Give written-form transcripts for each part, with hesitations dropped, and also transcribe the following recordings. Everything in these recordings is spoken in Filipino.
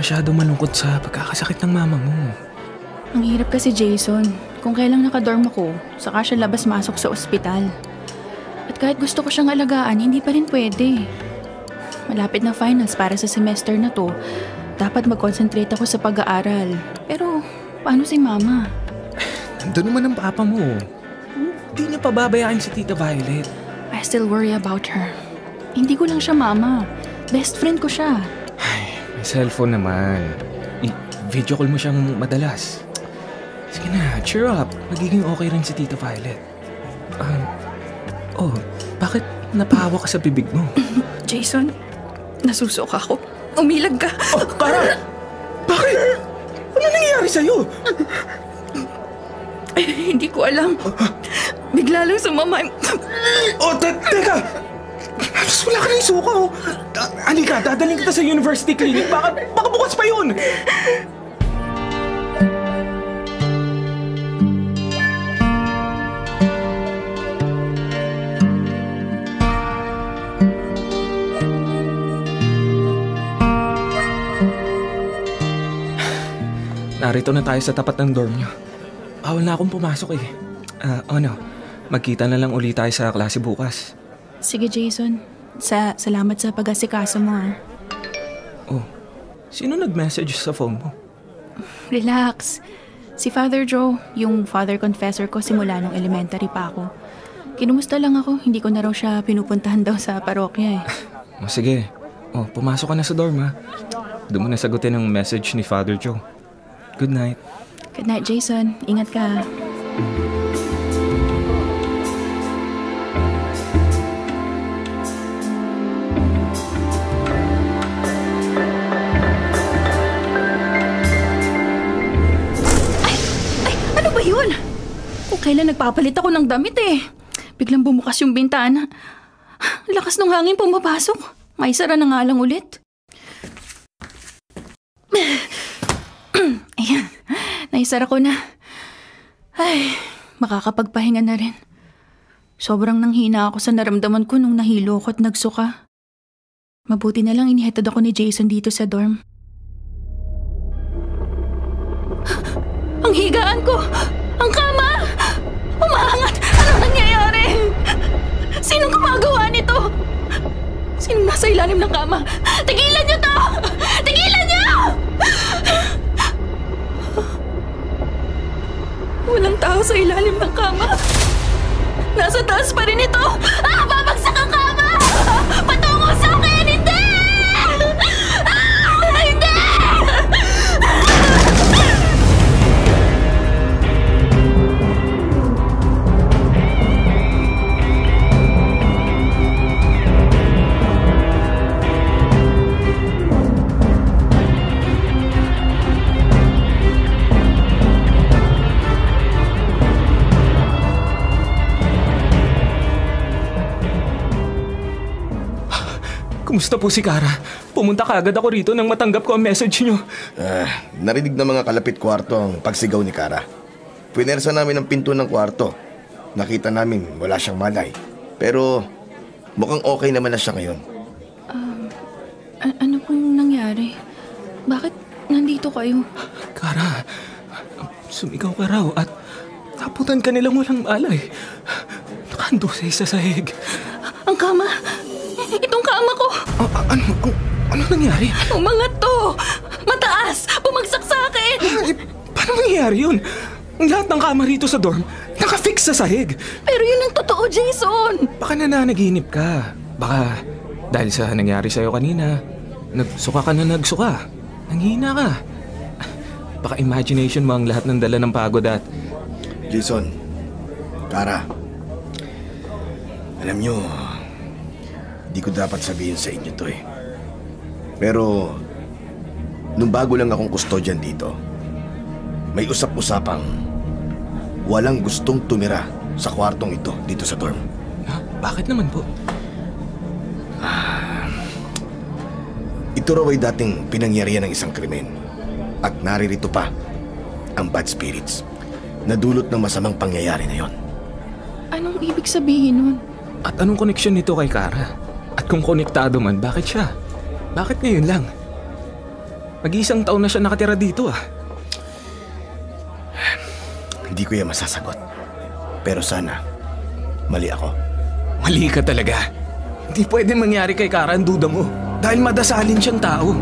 masyado malungkot sa pagkakasakit ng mama mo. Ang hirap kasi, Jason. Kung kailang nakadorm ako, saka siya labas-masok sa ospital. At kahit gusto ko siyang alagaan, hindi pa rin pwede. Malapit na finals para sa semester na to. Dapat mag-concentrate ako sa pag-aaral. Pero, paano si mama? Nandun naman ang papa mo. Hindi niya pababayaan si Tita Violet. I still worry about her. Hindi ko lang siya mama. Best friend ko siya. Ay, may cellphone naman. Video call mo siyang madalas. Sige na, cheer up. Magiging okay rin si Tita Violet. Bakit napahawa ka sa bibig mo? Jason, nasusuka ako. Umilag ka. Kara! Bakit? Ano nangyayari sa'yo? Hindi ko alam. Bigla lang sumama. Teka! Wala ka na yung suka, oh. Halika, dadaling kita sa university clinic. Baka bukas pa yun. Narito na tayo sa tapat ng dorm niyo. Bawal na akong pumasok eh. Magkita na lang ulit tayo sa klase bukas. Sige, Jason. Salamat sa pag-asikaso mo, ha. Sino nag-message sa phone mo? Relax. Si Father Joe, yung father confessor ko simula nung elementary pa ako. Kinumusta lang ako, hindi ko na raw siya pinupuntahan daw sa parokya eh. Sige. Pumasok ka na sa dorm, ha. Doon mo na sagutin ang message ni Father Joe. Good night. Good night, Jason. Ingat ka. Ano ba yun? Kung kailan nagpapalit ako ng damit eh. Biglang bumukas yung bintana. Lakas ng hangin pumapasok. May sara na nga lang ulit. Ayan, naisara ko na. Ay, makakapagpahinga na rin. Sobrang nanghina ako sa naramdaman ko nung nahilo ko at nagsuka. Mabuti na lang inihatid ako ni Jason dito sa dorm. Ang higaan ko! Ang kama! Umaangat! Anong nangyayari? Sinong gumagawa nito? Sinong nasa ilalim ng kama? Tigilan niyo to! Tigilan niyo! Walang tao sa ilalim ng kama. Nasa taas pa rin ito. Babagsak ang kama! Patungo sa akin! Hindi! Hindi! Kumusta po si Kara? Pumunta ka agad ako rito nang matanggap ko ang message niyo. Narinig ng mga kalapit kwarto ang pagsigaw ni Kara. Pinersa namin ang pinto ng kwarto. Nakita namin wala siyang malay. Pero mukhang okay naman na siya ngayon. Ano pong nangyari? Bakit nandito kayo? Kara, sumigaw ka raw at naputan ka nilang walang malay. Nakandusay sa sahig. Ang kama! Itong kama ko! Ano nangyari? Umangat to! Mataas! Bumagsak sa akin! Paano nangyari yun? Ang lahat ng kama rito sa dorm, nakafix sa sahig. Pero yun ang totoo, Jason! Baka nananaginip ka. Baka dahil sa nangyari sa'yo kanina, nagsuka ka na nagsuka. Nanghina ka. Baka imagination mo ang lahat ng dala ng pagod at... Jason, Kara, alam nyo, di ko dapat sabihin sa inyo to eh. Pero, nung bago lang akong kustodyan dito, may usap-usapang walang gustong tumira sa kwartong ito dito sa dorm. Bakit naman po? Ito raw ay dating pinangyarihan ng isang krimen. At naririto pa ang bad spirits na dulot ng masamang pangyayari na yon. Anong ibig sabihin nun? At anong koneksyon nito kay Kara? At kung konektado man, bakit siya? Bakit ngayon lang? Mag-iisang taon na siya nakatira dito ah. Hindi ko yan masasagot. Pero sana, mali ako. Mali ka talaga. Hindi pwede mangyari kay Kara ang duda mo. Dahil madasalin siyang tao.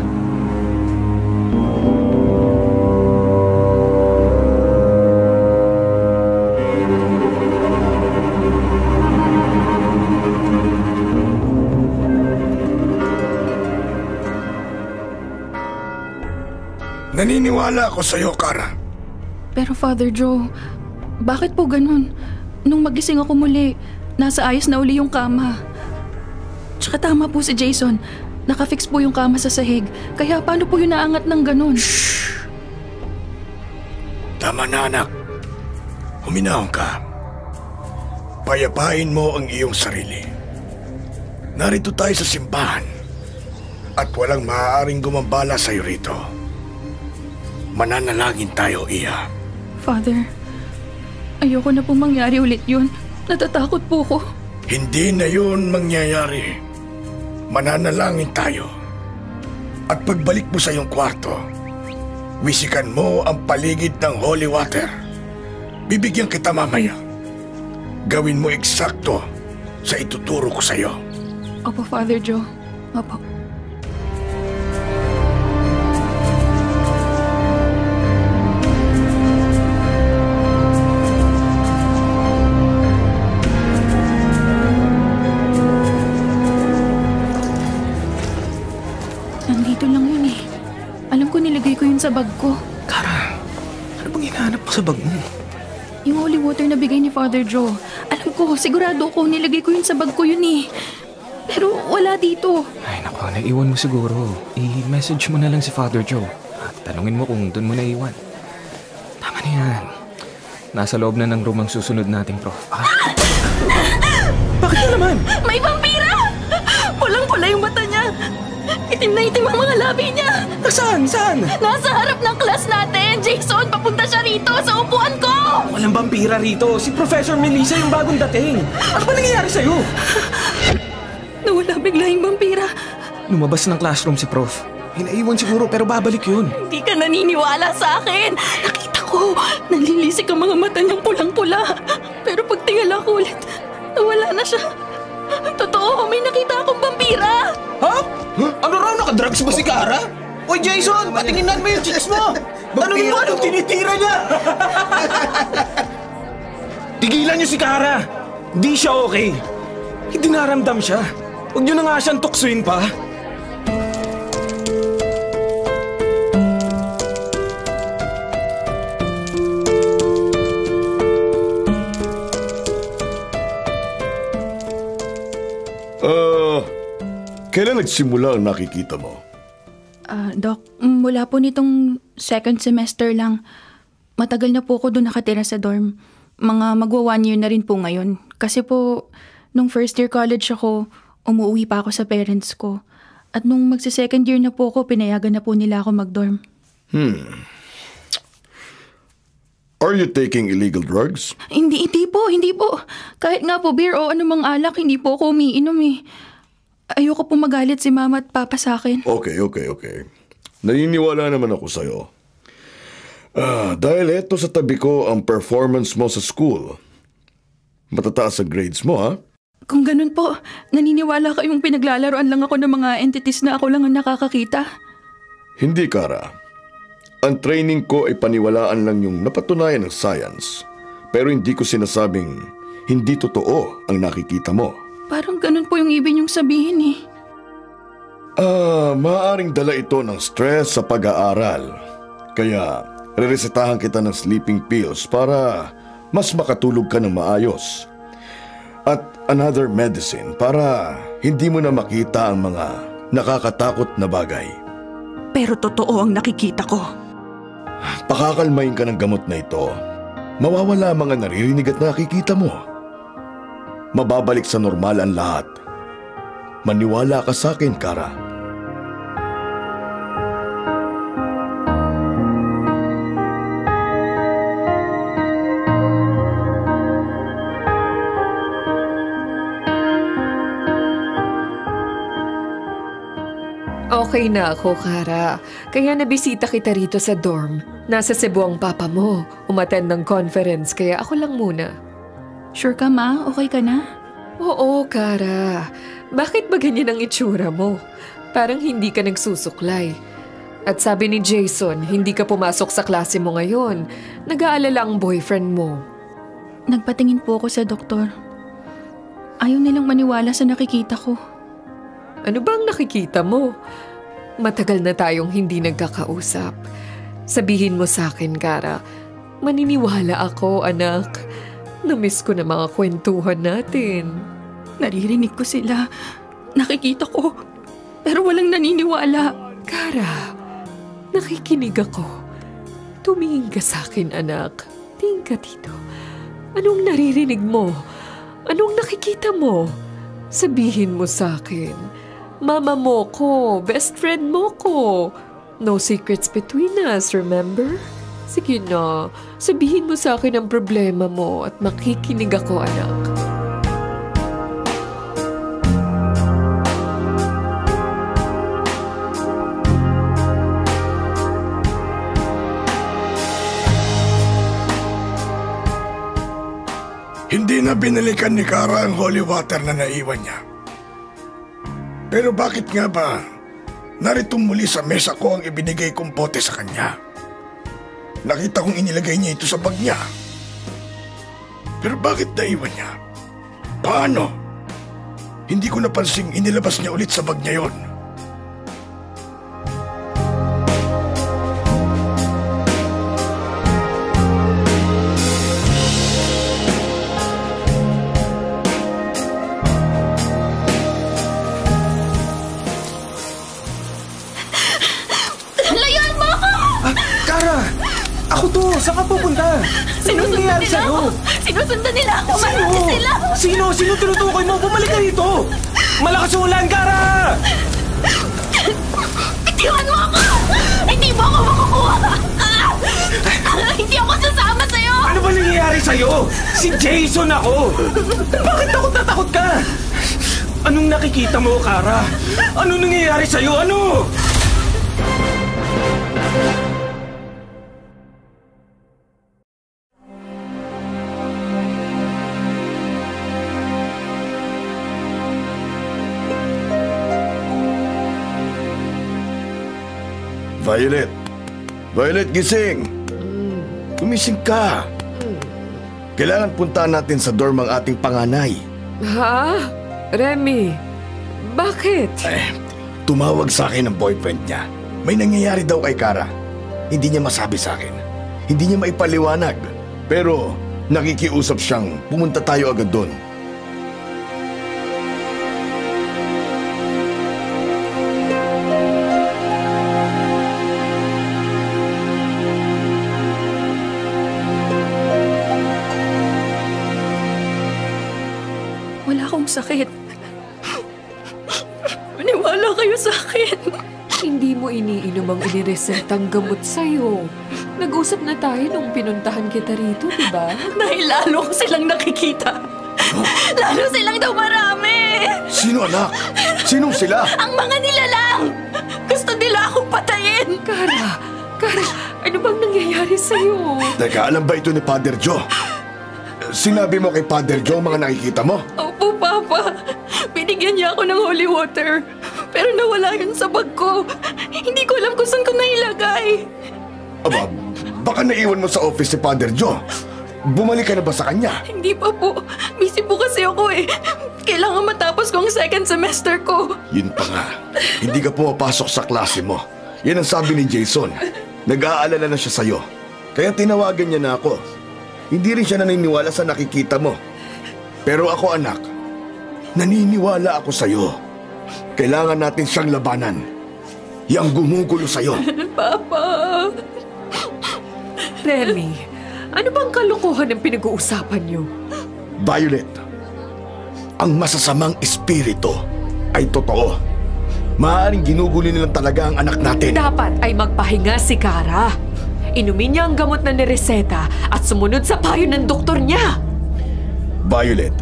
Naniniwala ako sa'yo, Kara. Pero Father Joe, bakit po ganun? Nung magising ako muli, nasa ayos na uli yung kama. Tsaka tama po si Jason. Nakafix po yung kama sa sahig. Kaya paano po yung naangat ng ganun? Tama na, anak. Huminahon ka. Payapain mo ang iyong sarili. Narito tayo sa simbahan at walang maaaring gumambala sa'yo rito. Mananalangin tayo, Iya. Father, ayoko na pong mangyari ulit yun. Natatakot po ko. Hindi na yun mangyayari. Mananalangin tayo. At pagbalik mo sa iyong kwarto, wisikan mo ang paligid ng holy water. Bibigyan kita mamaya. Gawin mo eksakto sa ituturo ko sa iyo. Opo, Father Joe. Opo. Nandito lang yun eh. Alam ko nilagay ko yun sa bag ko. Kara, ano bang hinahanap mo sa bag mo? Yung holy water na bigay ni Father Joe. Alam ko, sigurado ko nilagay ko yun sa bag ko yun eh. Pero wala dito. Ay naku, naiwan mo siguro. I-message mo na lang si Father Joe. At tanungin mo kung doon mo naiwan. Tama na yan. Nasa loob na ng room ang susunod nating prof. Bakit na naman? May vampira! Pulang-pula yung mata niya. Itim na itim ang mga labi niya. Saan? Saan? Nasa harap ng class natin. Jason, papunta siya rito sa upuan ko. Walang vampira rito. Si Professor Melissa yung bagong dating. Ano ba nangyayari sa'yo? Nawala bigla yung vampira. Lumabas ng classroom si Prof. Hinaiwan siguro pero babalik yun. Hindi ka naniniwala sa akin. Nakita ko, nalilisik ang mga mata niyang pulang-pula. Pero pag tingala ko ulit, nawala na siya. Totoo, may nakita akong vampira. Ha? Ano raw, nakadrugs ba si Kara? Oy Jason, patinginan mo yung chicks mo! Tanungin mo anong tinitira niya! Tigilan niyo si Kara! Di siya okay. Hindi naramdam siya. Huwag niyo na nga siyang tuksuin pa. Kailan nagsimula ang nakikita mo? Doc, mula po nitong second semester lang. Matagal na po ako doon nakatira sa dorm. Mga magwa 1 year na rin po ngayon. Kasi po, nung first year college ako, umuwi pa ako sa parents ko. At nung magsi-second year na po ako, pinayagan na po nila ako mag-dorm. Are you taking illegal drugs? Hindi po. Kahit nga po beer o anumang alak, hindi po ako umiinom eh. Ayoko po magalit si mama at papa sa akin. Okay. Naniniwala naman ako sa'yo. Dahil eto sa tabi ko ang performance mo sa school. Matataas ang grades mo, ha? Kung ganun po, naniniwala kayong pinaglalaroan lang ako ng mga entities na ako lang ang nakakakita? Hindi, Kara. Ang training ko ay paniwalaan lang yung napatunayan ng science. Pero hindi ko sinasabing hindi totoo ang nakikita mo. Parang ganun po yung ibig niyong sabihin eh. Maaaring dala ito ng stress sa pag-aaral. Kaya, reresetahan kita ng sleeping pills para mas makatulog ka ng maayos. At another medicine para hindi mo na makita ang mga nakakatakot na bagay. Pero totoo ang nakikita ko. Pakakalmayin ka ng gamot na ito. Mawawala ang mga naririnig at nakikita mo. Mababalik sa normal ang lahat. Maniwala ka sa akin, Kara. Okay na ako, Kara. Kaya nabisita kita rito sa dorm. Nasa Cebu ang papa mo. Umattend ng conference, kaya ako lang muna. Sure ka, Ma? Okay ka na? Oo, Kara. Bakit ba ganyan ang itsura mo? Parang hindi ka nagsusuklay. At sabi ni Jason, hindi ka pumasok sa klase mo ngayon. Nag-aalala ang boyfriend mo. Nagpatingin po ako sa doktor. Ayaw nilang maniwala sa nakikita ko. Ano bang nakikita mo? Matagal na tayong hindi nagkakausap. Sabihin mo sa akin, Kara. Maniniwala ako, anak. Namiss ko na mga kwentuhan natin. Naririnig ko sila. Nakikita ko. Pero walang naniniwala. Kara, nakikinig ako. Tumingin ka sa akin, anak. Tingin ka dito. Anong naririnig mo? Anong nakikita mo? Sabihin mo sa akin. Mama mo ko, best friend mo ko. No secrets between us, remember? Sige na, sabihin mo sa akin ang problema mo at makikinig ako, anak. Hindi na binalikan ni Kara ang holy water na naiwan niya. Pero bakit nga ba narito muli sa mesa ko ang ibinigay kong pote sa kanya? Nakita kong inilagay niya ito sa bag niya. Pero bakit naiwan niya? Paano? Hindi ko napansing inilabas niya ulit sa bag niya yon. Saan ka pupunta? Sinusundan nila ako! Sinusundan nila ako! Marami sila! Sino? Sino tinutukoy mo? Bumalik ka dito! Malakas yung ulan, Kara! Itiwan mo ako! Hindi mo ako makukuha! Hindi ako sasama sa'yo! Ano ba nangyayari sa'yo? Si Jason ako! Bakit takot na takot ka? Anong nakikita mo, Kara? Anong nangyayari sa'yo? Ano? Violet! Violet, gising! Gumising ka! Kailangan puntahan natin sa dorm ang ating panganay. Ha? Remy, bakit? Tumawag sa akin ang boyfriend niya. May nangyayari daw kay Kara. Hindi niya masabi sa akin. Hindi niya maipaliwanag. Pero nakikiusap siyang pumunta tayo agad doon. Wala akong sakit. Maniwala kayo sa akin. Hindi mo iniinom ang iniresetang gamot sa'yo. Nag-usap na tayo nung pinuntahan kita rito, di ba? Dahil lalo ko silang nakikita. Lalo silang daw marami. Sino, anak? Sinong sila? Ang mga nilalang. Gusto nila akong patayin. Kara, ano bang nangyayari sa'yo? Teka, alam ba ito ni Father Joe? Sinabi mo kay Father Joe ang mga nakikita mo? Opo, Papa. Binigyan niya ako ng holy water. Pero nawala yun sa bag ko. Hindi ko alam kung saan ko nailagay. Aba, baka naiwan mo sa office si Father Joe. Bumalik ka na ba sa kanya? Hindi pa po. Busy po kasi ako eh. Kailangan matapos ko ang second semester ko. Yun pa nga. Hindi ka pumapasok sa klase mo. Yan ang sabi ni Jason. Nag-aalala na siya sa'yo. Kaya tinawagan niya na ako. Hindi rin siya naniniwala sa nakikita mo. Pero ako, anak, naniniwala ako sa'yo. Kailangan natin siyang labanan. Yang gumugulo sa'yo. Papa. Remy, ano bang kalokohan ang pinag-uusapan niyo? Violet, ang masasamang espiritu ay totoo. Maaaring ginugulo nilang talaga ang anak natin. Dapat ay magpahinga si Kara. Inumin niya ang gamot na nireseta at sumunod sa payo ng doktor niya. Violet,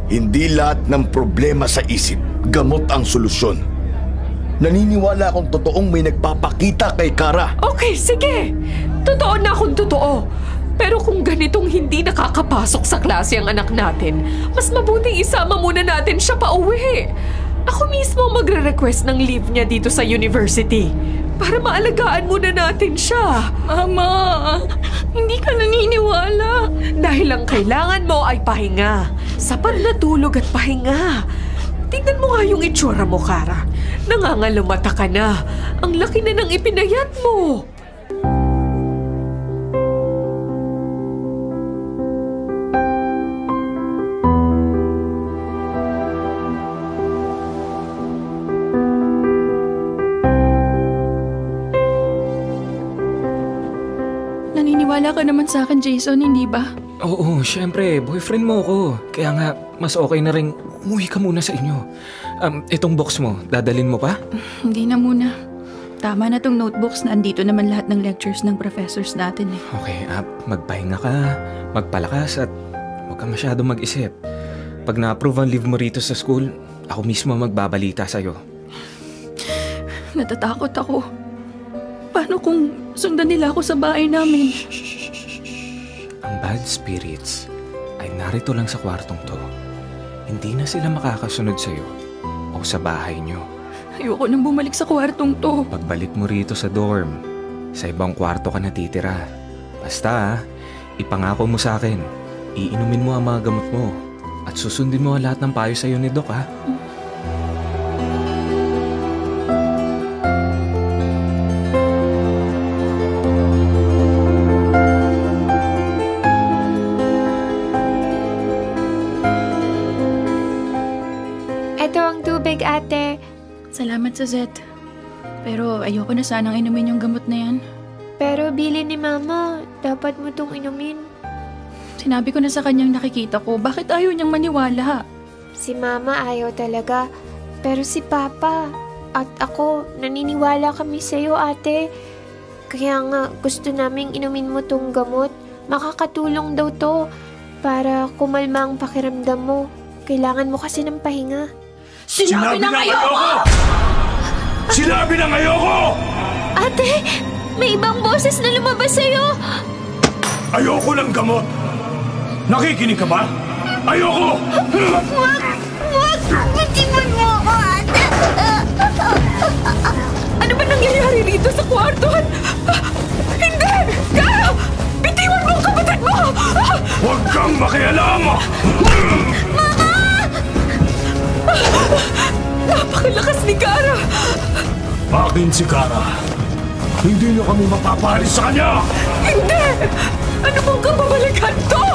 hindi lahat ng problema sa isip gamot ang solusyon. Naniniwala akong totoong may nagpapakita kay Kara. Okay, sige. Totoo na akong totoo. Pero kung ganitong hindi nakakapasok sa klase ang anak natin, mas mabuting isama muna natin siya pa uwi. Ako mismo magre-request ng leave niya dito sa university para maalagaan muna natin siya. Mama, hindi ka naniniwala. Dahil ang kailangan mo ay pahinga. Sapat na tulog at pahinga. Tingnan mo nga yung itsura mo, Kara. Nangangalumata ka na. Ang laki na ng ipinayat mo. Naniniwala ka naman sa akin, Jason, hindi ba? Oo, syempre, boyfriend mo ako. Kaya nga, mas okay na rin umuwi ka muna sa inyo. Itong box mo, dadalin mo pa? Hindi na muna. Tama na tong notebooks na andito naman lahat ng lectures ng professors natin eh. Okay, magpahinga ka, magpalakas at huwag ka masyadong mag-isip. Pag na-approve ang leave mo rito sa school, ako mismo magbabalita sa'yo. Natatakot ako. Paano kung sundan nila ako sa bahay namin? Ang bad spirits ay narito lang sa kwartong to. Hindi na sila makakasunod sa'yo o sa bahay nyo. Ayoko nang bumalik sa kwartong to. Pagbalik mo rito sa dorm, sa ibang kwarto ka natitira. Basta, ipangako mo sa akin, iinumin mo ang mga gamot mo at susundin mo ang lahat ng payo sa'yo ni Doc, ha? Ito ang tubig, ate. Salamat sa Zet. Pero ayoko na sanang inumin yung gamot na yan. Pero bili ni Mama, dapat mo tong inumin. Sinabi ko na sa kanyang nakikita ko, bakit ayaw niyang maniwala? Si Mama ayaw talaga. Pero si Papa at ako, naniniwala kami sa'yo, ate. Kaya nga gusto naming inumin mo tong gamot. Makakatulong daw to para kumalma ang pakiramdam mo. Kailangan mo kasi ng pahinga. Sinabi na ayoko! Sinabi na ayoko! Ate, may ibang boses na lumabas sa'yo. Ayoko ng gamot! Nakikinig ka ba? Ayoko! Wag! Bitiwan mo ako, ate! Ano ba nangyayari rito sa kwarton? Hindi! Kara! Bitiwan mo ang kapatid mo! Huwag kang makialam! Napakalakas ni Kara! Akin si Kara. Hindi niyo kami mapapalis sa kanya! Hindi! Ano bang kababalikan to?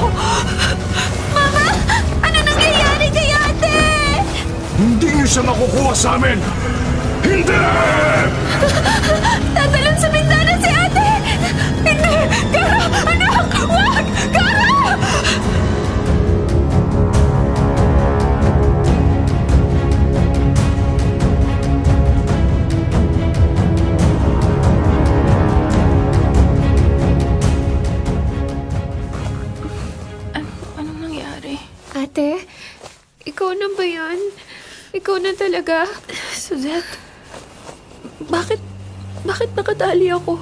Mama! Ano nangyayari kay ate? Hindi niyo siya makukuha sa amin! Hindi! Tatalon sa bintana si ate! Hindi! Kara! Anak! Wag! Kara! Anong nangyari? Ate, ikaw na ba yan? Ikaw na talaga? Suzette, bakit nakatali ako?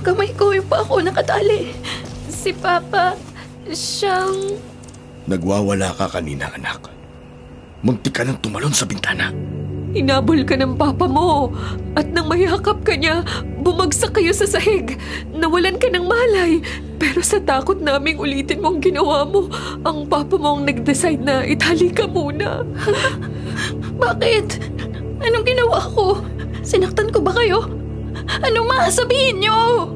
Kamay ko yung pa ako nakatali. Si Papa, siyang... Nagwawala ka kanina, anak. Muntik ka nang tumalon sa bintana. Hinabol ka ng papa mo at nang mayakap ka niya, bumagsak kayo sa sahig. Nawalan ka ng malay. Pero sa takot naming ulitin mo ang ginawa mo, ang papa mo ang nag-decide na itali ka muna. Bakit? Anong ginawa ko? Sinaktan ko ba kayo? Anong masasabihin niyo?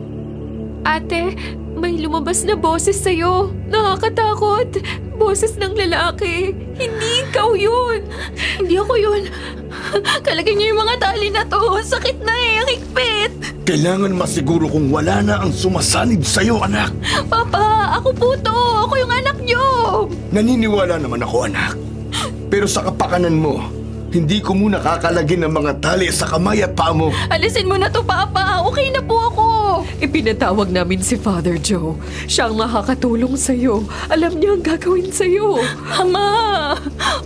Ate, may lumabas na boses sa'yo. Nakakatakot. Boses ng lalaki. Hindi ikaw yun. Hindi ako yun. Kalagyan niyo yung mga tali na to. Sakit na eh, ang higpit. Kailangan masiguro kung wala na ang sumasanib sa'yo, anak. Papa, ako po to. Ako yung anak niyo. Naniniwala naman ako, anak. Pero sa kapakanan mo, hindi ko muna kakalagin ng mga tali sa kamay at paa mo. Alisin mo na to, Papa. Okay na po ako. Ipinatawag namin si Father Joe. Siya ang makakatulong sa'yo. Alam niya ang gagawin sa'yo. Ama,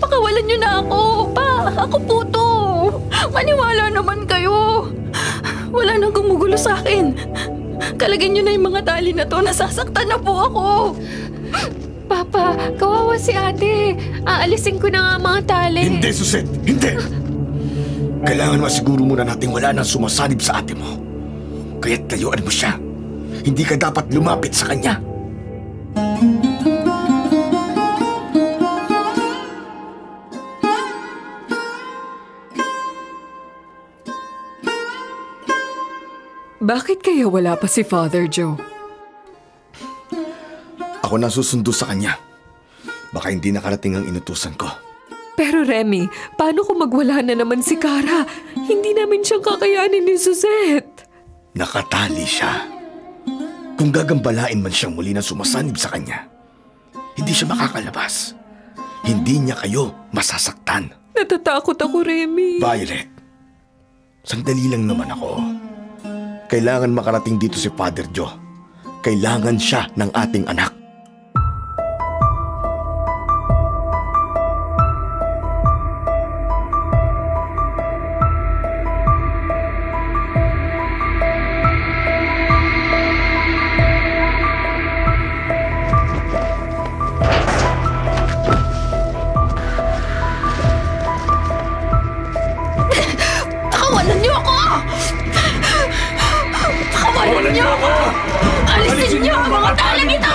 pakawalan niyo na ako. Pa, ako po to. Maniwala naman kayo. Wala nang gumugulo sa akin. Kalagyan niyo na yung mga tali na to. Nasasaktan na po ako. Papa, kawawa si ate. Aalisin ko na nga ang mga tali. Hindi, Suzette! Hindi! Kailangan masiguro muna natin wala nang sumasanib sa ate mo. Kaya't tayuan mo siya. Hindi ka dapat lumapit sa kanya. Bakit kaya wala pa si Father Joe? Ako na susundo sa kanya. Baka hindi nakarating ang inutusan ko. Pero Remy, paano kung magwala na naman si Cara? Hindi namin siyang kakayanin ni Suzette. Nakatali siya. Kung gagambalain man siyang muli na sumasanib sa kanya, hindi siya makakalabas. Hindi niya kayo masasaktan. Natatakot ako, Remy. Violet, sandali lang naman ako. Kailangan makarating dito si Father Joe. Kailangan siya ng ating anak. Pakawalan niyo ako! Pakawalan niyo ako! Alisin niyo ang mga talang ito!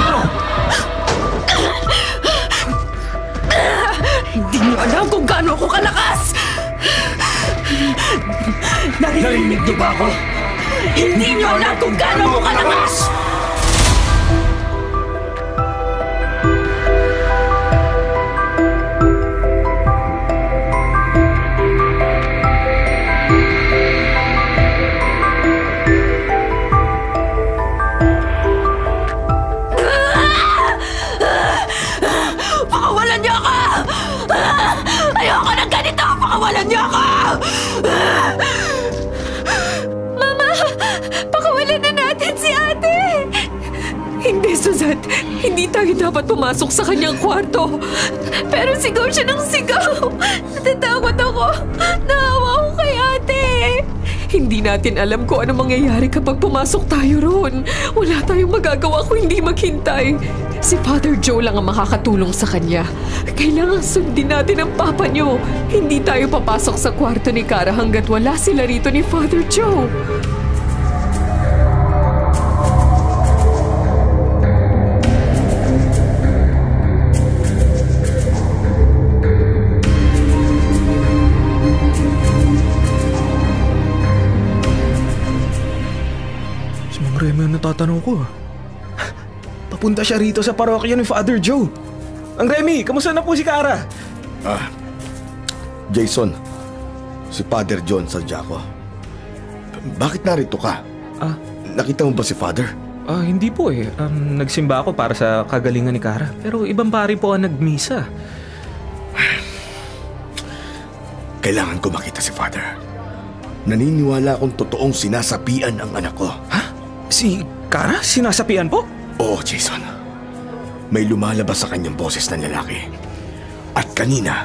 Hindi niyo alam kung gaano ako kalakas! Narinig niyo ba ako? Hindi niyo alam kung gaano ako kalakas! Pakawalan niyo ako! Ayoko ng ganito! Pakawalan niyo ako! Mama! Pakawalan na natin si ate! Hindi, Suzette. Hindi tayo dapat pumasok sa kanyang kwarto. Pero sigaw siya ng sigaw. Natatakot ako. Naawa ko kay ate. Hindi natin alam kung ano mangyayari kapag pumasok tayo roon. Wala tayong magagawa kung hindi maghintay. Si Father Joe lang ang makakatulong sa kanya. Kailangan sundin natin ang papa niyo. Hindi tayo papasok sa kwarto ni Cara hanggat wala sila rito ni Father Joe. Si Mang Remy ang natatanong ko. Papunta siya rito sa parokya ni Father Joe. Mang Remy, kamusta na po si Cara? Jason, si Father John Santiago. Bakit narito ka? Nakita mo ba si Father? Hindi po eh. Nagsimba ako para sa kagalingan ni Cara. Pero ibang pari po ang nagmisa. Kailangan ko makita si Father. Naniniwala akong totoong sinasapian ang anak ko. Ha? Si Cara? Sinasapian po? Oo, Jason. May lumalabas sa kanyang boses ng lalaki. At kanina,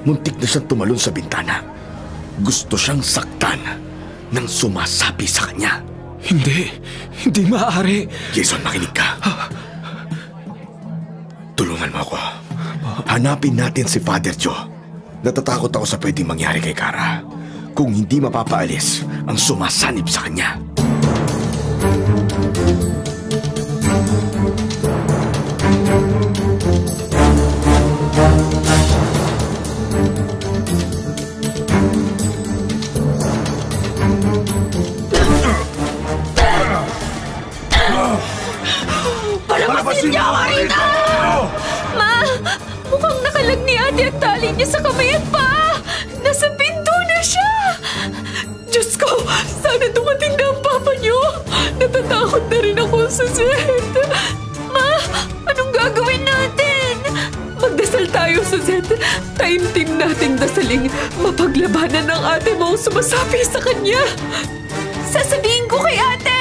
muntik na siyang tumalon sa bintana. Gusto siyang saktan ng sumasapi sa kanya. Hindi maaari. Jason, makinig ka. Tulungan mo ako. Hanapin natin si Father Joe. Natatakot ako sa pwedeng mangyari kay Cara kung hindi mapapaalis ang sumasanib sa kanya. Palabasin niyo ako rito! Ma! Mukhang nakalag ni ate at tali niya sa kamay at paa! Nasa pinto na siya! Diyos ko! Sana dumating na ang papa niyo! Natatakot na rin ako, Suzette! Ma! Anong gagawin natin? Magdasal tayo, Suzette. Taimtim nating dasaling mapaglabanan ng ate mo ang sumasapi sa kanya. Sasabihin ko kay ate!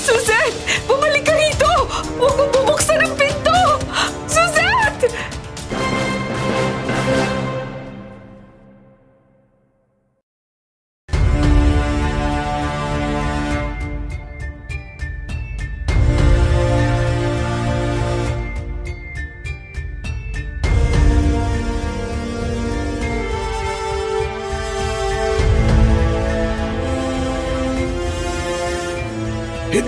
Suzette! Bumalik ka rito! Huwag mong bubuksan ang pinto! Suzette!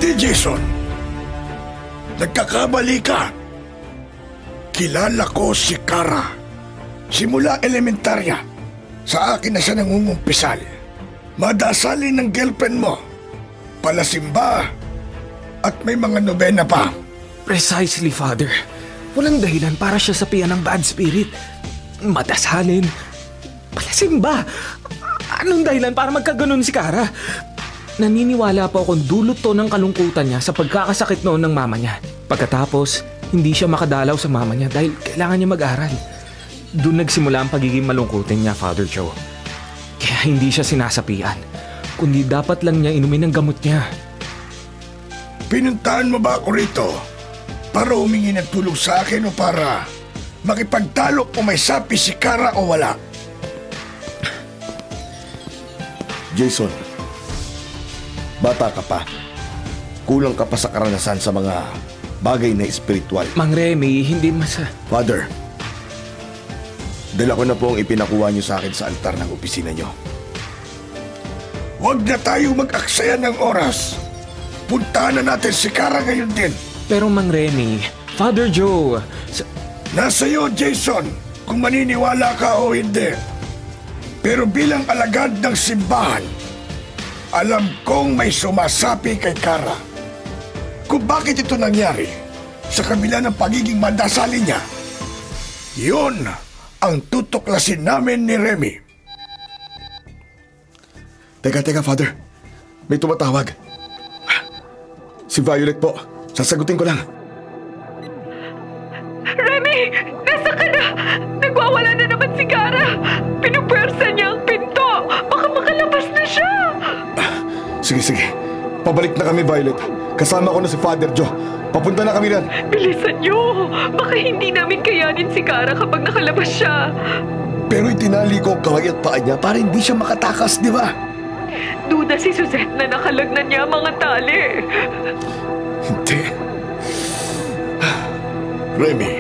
Hindi, Jason. Nagkakamali ka. Kilala ko si Kara. Simula elementarya, sa akin na siya nangungumpisal. Madasalin ng girlfriend mo. Palasimba. At may mga nobena pa. Precisely, Father. Walang dahilan para siya sapian ng bad spirit. Madasalin. Palasimba. Anong dahilan para magkaganon si Kara? Naniniwala po akong dulot to ng kalungkutan niya sa pagkakasakit noon ng mama niya. Pagkatapos, hindi siya makadalaw sa mama niya dahil kailangan niya mag-aral. Doon nagsimula ang pagiging malungkutin niya, Father Joe. Kaya hindi siya sinasapian, kundi dapat lang niya inumin ang gamot niya. Pinuntahan mo ba ako rito para humingi ng tulong sa akin o para makipagtalo kung may sapi si Kara o wala? Jason, bata ka pa. Kulang ka pa sa karanasan sa mga bagay na espiritual. Mang Remy, hindi Father, dala ko na po ang ipinakuha niyo sa akin sa altar ng opisina niyo. Huwag na tayo mag-aksaya ng oras. Puntahan na natin si Kara ngayon din. Pero Mang Remy, Father Joe... Nasa iyo, Jason, kung maniniwala ka o hindi. Pero bilang alagad ng simbahan, alam kong may sumasapi kay Kara. Kung bakit ito nangyari, sa kabila ng pagiging mandasali niya, yun ang tutuklasin namin ni Remy. Teka, Father. May tumatawag. Si Violet po. Sasagutin ko lang. Remy! Nasa ka na? Nagwawala na naman si Kara! Pinupwersa niya ang pinto! Baka makalabas na siya! Sige. Pabalik na kami, Violet. Kasama ko na si Father Joe. Papunta na kami rin. Bilisan niyo! Baka hindi namin kayanin si Kara kapag nakalabas siya. Pero itinali ko ang kamay at paa niya para hindi siya makatakas, di ba? Duda si Suzette na nakalagnan niya ang mga tali. Hindi. Remy,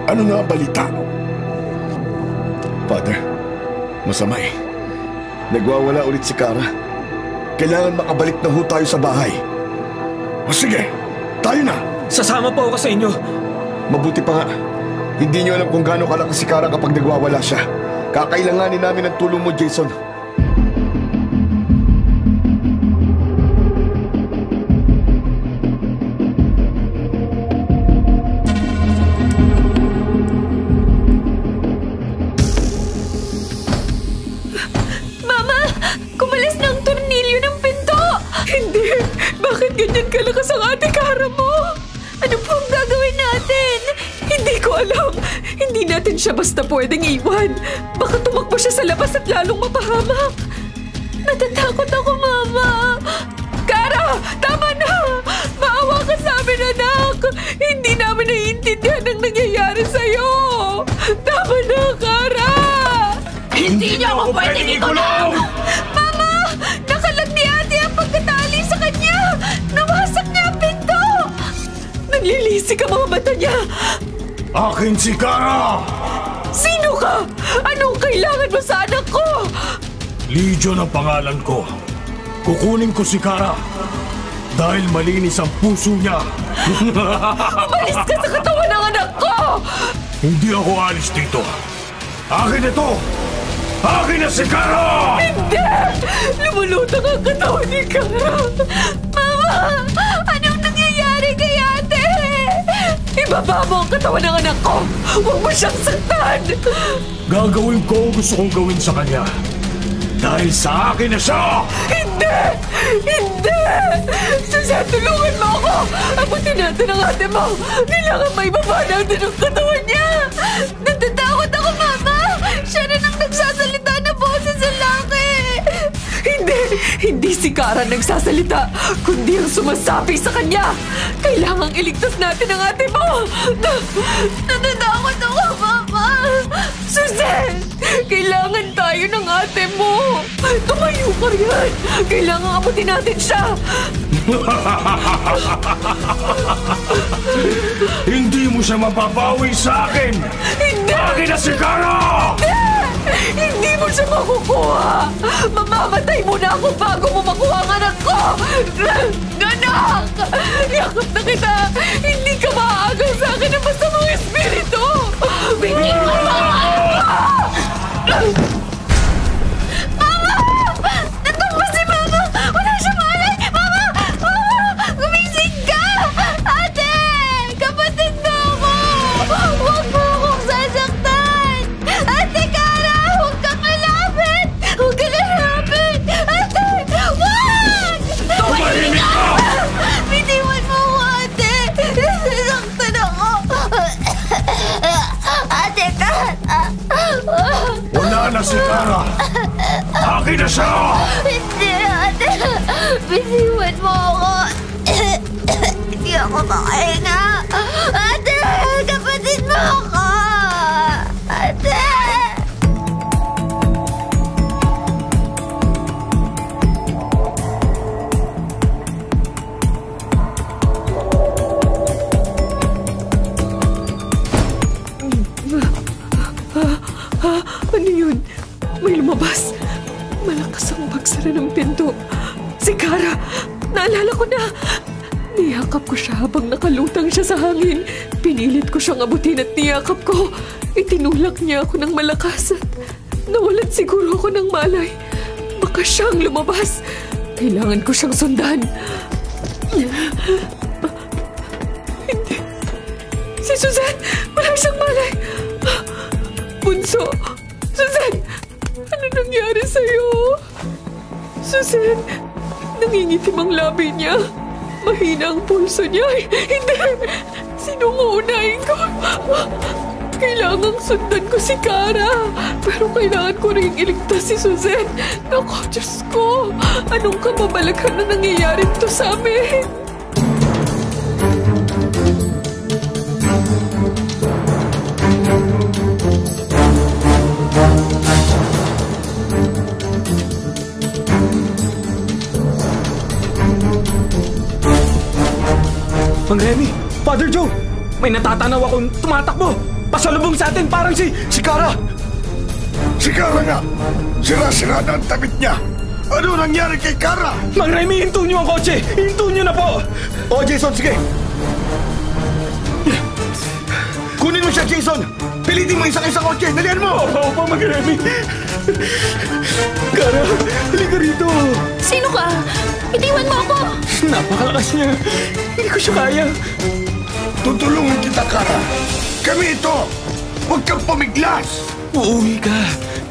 ano nga ang balita? Father, masama eh. Nagwawala ulit si Kara. Kailangan makabalik na ho tayo sa bahay. O sige, tayo na. Sasama po ako sa inyo. Mabuti pa nga. Hindi niyo alam kung gaano kalakas si Kara kapag nagwawala siya. Kakailanganin namin ang tulong mo, Jason. Ganyan kalakas ang ate Kara mo! Ano po ang gagawin natin? Hindi ko alam. Hindi natin siya basta pwedeng iwan. Baka tumakbo siya sa labas at lalong mapahamak. Natatakot ako, Mama. Kara! Tama na! Maawa ka sa amin, anak! Hindi namin naiintindihan ang nangyayari sa'yo! Tama na, Kara! Hindi niyo ako pwedeng ikulong! Mama! Nakalag ni ate ang pagkatali sa kanya! Nawasak niya ang pinto! Nanlilisik ang mga mata niya! Akin si Kara! Sino ka? Anong kailangan mo sa anak ko? Legion ang pangalan ko. Kukunin ko si Kara dahil malinis ang puso niya. Umalis ka sa katawan ng anak ko! Hindi ako alis dito. Akin ito! Akin na si Kara! Hindi! Lumulutang ang katawan ni Kara! Mama! Anong nangyayari kay ate? Ibaba mo ang katawan ng anak ko! Huwag mo siyang saktan! Gagawin ko ang gusto kong gawin sa kanya. Dahil sa akin na siya! Hindi! Hindi! Susan, tulungan mo ako! Abutin natin ang ate mo! Kailangan may baba natin ang katawan niya! Natatakot ako, Mama! Siya rin ang nagsasalita na boses sa laki! Hindi! Hindi si Kara nagsasalita, kundi ang sumasapi sa kanya! Kailangang iligtas natin ang ate mo! Natatakot ako, Mama! Susan! Kailangan tayo ng ate mo! Tumayo ka yan! Kailangang abutin natin siya! Hindi mo siya mapapawi sa akin! Hindi! Akin na si Kara! Hindi! Hindi mo siya makukuha! Mamamatay muna ako bago mo makuha ang anak ko! Anak! Yakap na kita! Hindi ka maaagaw sa akin ng masamang espiritu! Bigyan mo ako! Mama! Natumba si Mama! Wala siya malay! Mama! Mama! Gumising ka! Ate! Kapatid mo ako! Huwag mo akong sasaktan! Ate Cara! Huwag kang lalapit! Huwag kang lalapit! Ate! Huwag! Tumahimik ka! Bitiwan mo ako, ate! Sasaktan ako! Ate Cara! Wala na si Cara! Akin na siya! Hindi, ate! Bitiwan mo ako! Hindi ako makahinga! Ate! Kapatid mo ako! Ate! Ano yun? May lumabas. Malakas ang pagsara ng pinto. Si Cara! Naalala ko na! Niyakap ko siya habang nakalutang siya sa hangin. Pinilit ko siyang abutin at niyakap ko. Itinulak niya ako ng malakas at nawalan siguro ako ng malay. Baka siyang lumabas. Kailangan ko siyang sundan. Hindi. Si Suzanne! Wala siyang malay! Bunso! Suzanne! Ano nangyari sa'yo? Suzanne! Nangingitim ang labi niya. Mahina ang pulso niya. Hindi! Sinungunahin ko. Kailangang sundan ko si Cara. Pero kailangan ko rin iligtas si Suzanne. Naku, Diyos ko! Anong kababalaghan na nangyayari ito sa amin? Mang Remy! Father Joe! May natatanaw akong tumatakbo! Pasalubong sa atin parang si Cara! Si Cara nga! Sira-sira na ang tabit niya! Ano nangyari kay Cara? Mang Remy, hinto niyo ang kotse! Hinto niyo na po! O, Jason, sige! Kunin mo siya, Jason! Pilitin mo isa kotse! Dalihan mo! Opo, Mang Remy! Cara, halika rito! Sino ka? Itiwan mo ako! Napakalakas niya! Hindi ko siya kaya! Tutulungan kita, Cara! Kami ito! Huwag kang pamiglas! Uuwi ka!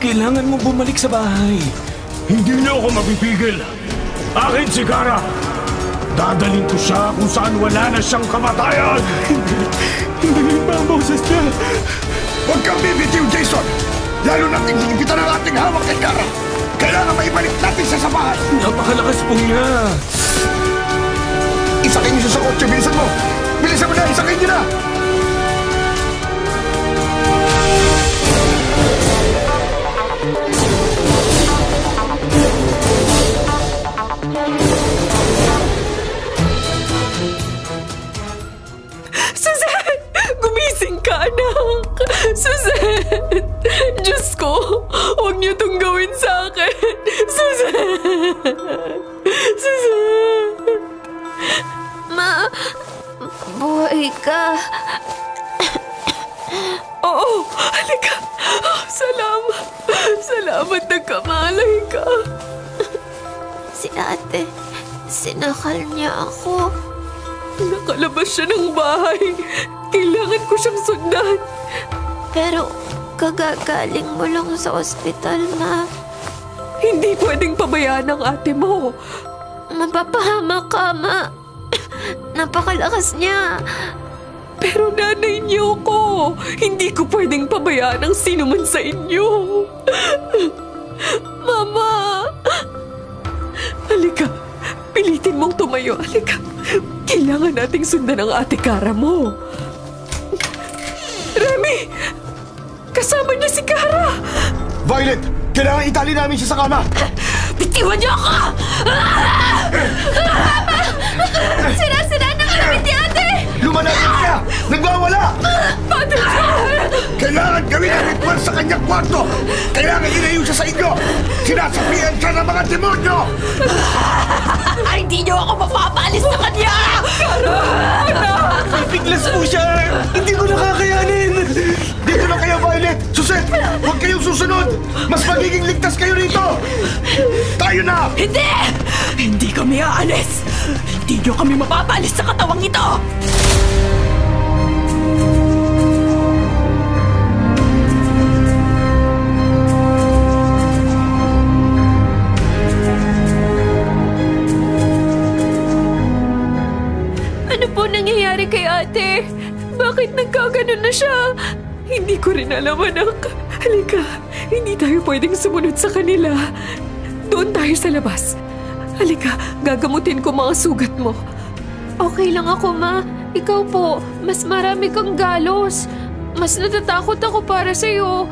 Kailangan mo bumalik sa bahay! Hindi na ako mapipigil! Akin si Cara! Dadaling ko siya kung saan wala na siyang kamatayan! Hindi pa ang boses niya! Huwag kang bibitiw, Jason! Lalo nating hinigitan ang ating hawak kay Cara! Kailangan maibalik natin siya sa bahay! Napakalakas po niya! Isakay niyo siya sa kotse! Bilisan mo! Bilisan mo na! Isakay niyo na! Suzanne! Gumising ka, anak! Suzanne! Diyos ko! Huwag niyo itong gawin sa akin! Suzanne! Suzanne! Ma! Buhay ka! Oo! Halika! Oh, salamat! Salamat nagkamalay ka! Si ate, sinakal niya ako. Nakalabas siya ng bahay. Kailangan ko siyang sundan. Pero kagagaling mo lang sa ospital, ma. Hindi pwedeng pabayaan ang ate mo. Mapapahamak ka, ma. Napakalakas niya. Pero nanay niyo ko. Hindi ko pwedeng pabayaan ang sino man sa inyo. Mama! Halika. Pilitin mong tumayo. Halika. Kailangan nating sundan ang ate Cara mo. Remy! Kasama niya si Cara! Violet! Kailangan itali namin siya sa kama! Bitiwan niyo ako! Sira-sira na kami ni ate! Lumanapit siya! Nagwawala! Father John! Kailangan gawin ang ritual sa kanya! kanyang kwarto. Kaya nga inayo siya sa inyo. Sinasabihan siya ng mga demonyo. Hindi niyo ako mapapalis sa kanya! Biglas po siya! Hindi ko nakakayanin! Dito na kayo, Violet! Suset! Huwag kayong susunod! Mas magiging ligtas kayo rito! Tayo na! Hindi! Hindi kami aalis! Hindi niyo kami mapapalis sa katawang ito! Ano po nangyayari kay ate? Bakit nagkaganon na siya? Hindi ko rin alam, anak. Halika, hindi tayo pwedeng sumunod sa kanila. Doon tayo sa labas. Halika, gagamutin ko mga sugat mo. Okay lang ako, Ma. Ikaw po, mas marami kang galos. Mas natatakot ako para sa'yo.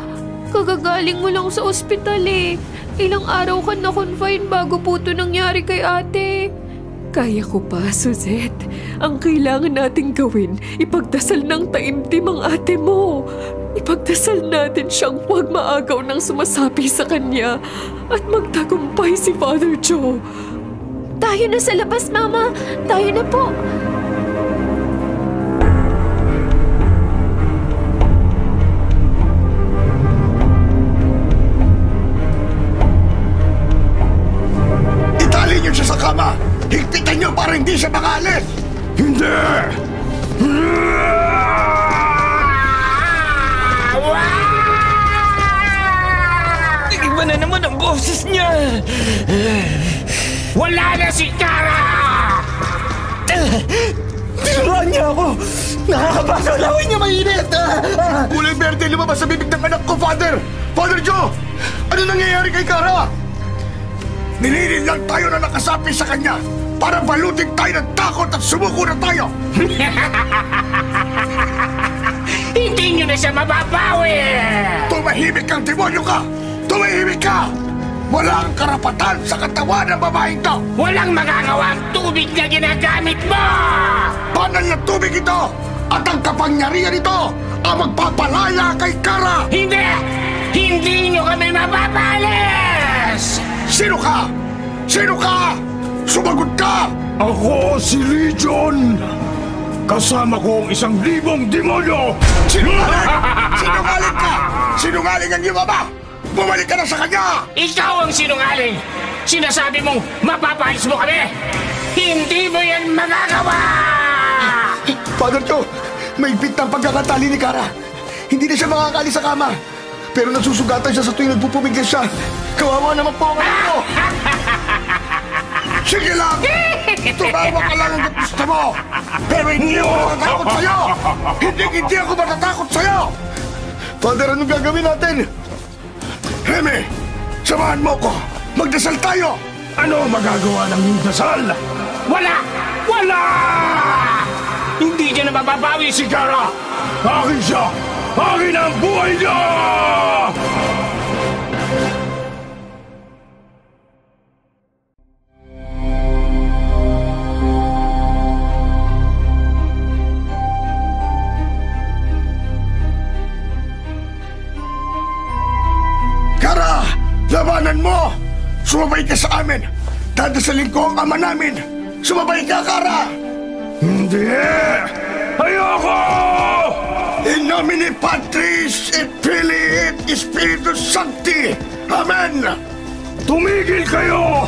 Kagagaling mo lang sa ospital eh. Ilang araw ka na-confine bago po ito nangyari kay ate. Kaya ko pa, Suzette. Ang kailangan nating gawin, ipagdasal ng taimtim ang ate mo. Ipagdasal natin siyang huwag maagaw ng sumasapi sa kanya at magtagumpay si Father Joe. Tayo na sa labas, Mama. Tayo na po. Itali niyo siya sa kama. Higpitan niyo para hindi siya makaalis. Hindi! Iba na naman ang boses niya! Wala na si Kara! Tinuruan niya ako! Nakakabasa! Lawin niya mainit! Kulay berde lumabas sa bibig ng anak ko, Father! Father Joe! Ano nangyayari kay Kara? Nililin lang tayo na nakasapi sa kanya para balutin tayo ng takot at sumuko na tayo! Hindi nyo na siya mababawi! Tumahimik kang demonyo ka! Tumahimik ka! Wala kang karapatan sa katawan ng babaeng to! Walang magagawa ang tubig na ginagamit mo! Banal na tubig ito! At ang kapangyarihan ito ang magpapalaya kay Kara! Hindi! Hindi nyo kami mapapalis! Sino ka? Sino ka? Sumagot ka! Ako si Legion! Kasama ko ang 1,000 demonyo! Sinungaling! Sinungaling ka! Sinungaling ang iyong ama! Bumalik ka na sa kanya! Ikaw ang sinungaling! Sinasabi mong mapapalis mo kami! Hindi mo yan magagawa! Father Joe, may bit ng pagkakatali ni Kara. Hindi na siya makakali sa kama. Pero nasusugatan siya sa tuwing nagpupumiglas siya. Kawawa naman po ang anak ko. Sige lang! Tumawa ka lang ang gusto mo! Pero hindi ako matatakot sa'yo! Hindi ako matatakot sa'yo! Father, anong gagawin natin? Remy, samahan mo ko! Magdasal tayo! Ano magagawa ng iyong dasal? Wala! Wala! Hindi niya na mababawi si Kara! Akin siya! Akin ang buhay niya! Kara! Labanan mo! Sumabay ka sa amin! Dadasalin ko ang ama namin! Sumabay ka, Kara! Hindi! Ayoko! In nomine Patris et Filii et Spiritus Sancti! Amen! Tumigil kayo!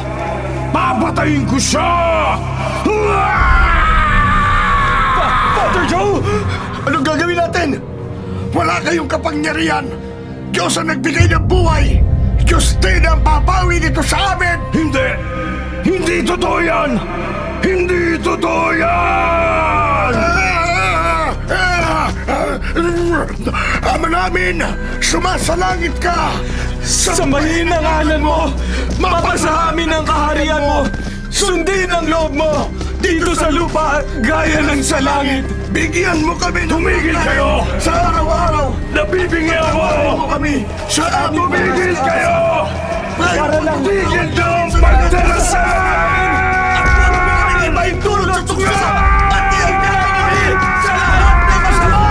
Papatayin ko siya! Father Joe! Anong gagawin natin? Wala kayong kapangyarihan! Diyos ang nagbigay ng buhay! Diyos din ang babawi dito sa amin! Hindi! Hindi totoo yan! Hindi totoo yan! Ama namin, sumasalangit ka! Sambahin ang ngalan mo! Mapasa amin ang kaharian mo! Sundin ang loob mo! Dito sa lupa, gaya ng sa langit! Bigyan mo kami ng Tumigil kayo! Sa araw-araw! Nabibingi ako! Mo kami sa aming Tumigil kayo! Para lang Tigil daw ang pagdarasal! may tulog sa tuksa! At iyan ka kami sa lahat ng masama!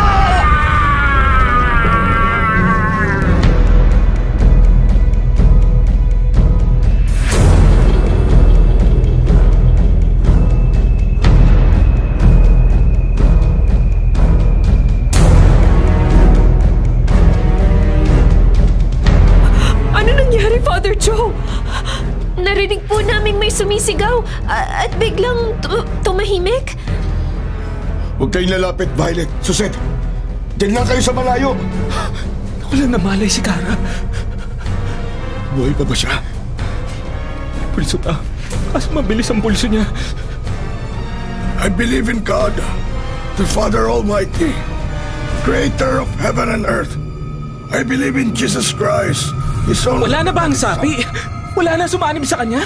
sumisigaw at biglang tumahimik. Huwag kayong lalapit, Violet. Suset, dyan lang kayo sa malayo. Wala na malay si Kara. Buhay pa ba siya? Pulso ta. Kaso mabilis ang pulso niya. I believe in God, the Father Almighty, Creator of heaven and earth. I believe in Jesus Christ, His only... Wala na ba ang sapi? Wala na sumanib sa kanya?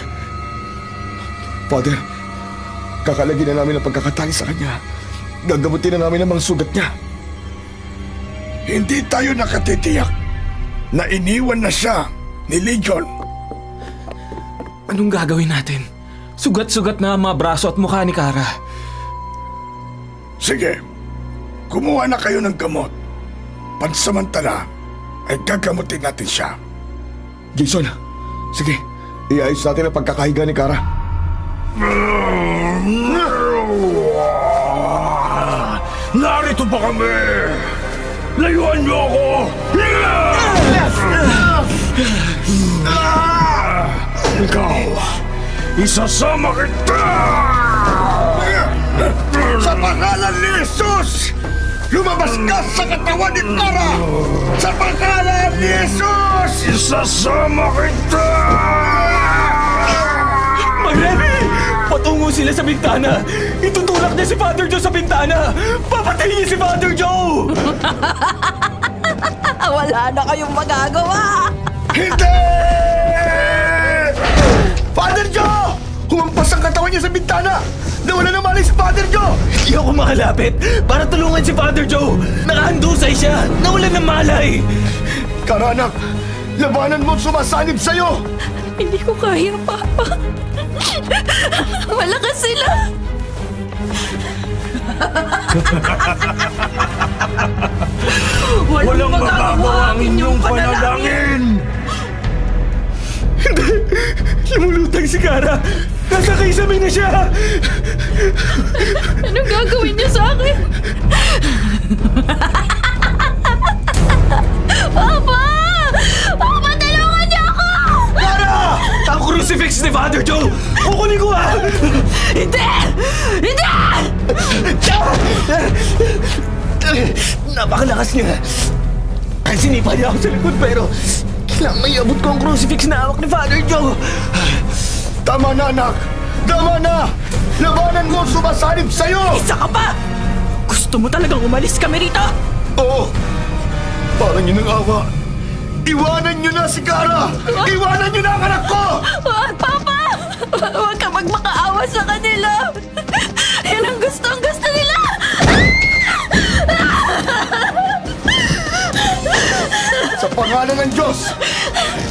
Father, kakalagin na namin ang pagkakatali sa kanya. Gagamutin na namin ang mga sugat niya. Hindi tayo nakatitiyak na iniwan na siya ni Legion. Anong gagawin natin? Sugat-sugat na ang mga braso at mukha ni Kara. Sige, kumuha na kayo ng gamot. Pansamantala ay gagamutin natin siya. Jason, sige, iayos natin ang pagkakahiga ni Kara. Narito pa kami! Layuan niyo ako! Ikaw, isasama kita! Sa pangalan ni Jesus, lumabas ka sa katawan ni Kara! Sa pangalan ni Jesus! Isasama kita! Mag-Remy! Patungo sila sa bintana! Itutulak niya si Father Joe sa bintana! Papatayin niya si Father Joe! Wala na kayong magagawa! Hindi! Father Joe! Humampas ang katawan niya sa bintana! Nawala na malay si Father Joe! Hindi ako makalapit para tulungan si Father Joe! Nakahandusay siya! Nawala ng malay! Kara, anak! Labanan mo at sumasanib sa'yo! Hindi ko kaya, Papa. Malakas sila. Walang magagawa ang inyong panalangin! Hindi! Lumulutang si Kara! Nasa kaisami na siya! Anong gagawin niya sa akin? Papa! Papa, tulungan niyo ako! Kara! Ang crucifix ni Father Joe! Kukunin ko ha! Hindi! Hindi! Napakalakas niya! Sinipa niya ako sa likod pero kailangan may abot ko ang crucifix na hawak ni Father Joe! Tama na, anak! Tama na! Labanan mo at sumasanib sa'yo! Isa ka pa! Gusto mo talagang umalis kami rito? Oo! Parang yun ang awa! Iwanan niyo na si Kara! Iwanan niyo na ang anak ko! Papa! Huwag ka magmakaawa sa kanila! Yan ang gusto nila! Sa pangalan ng Diyos,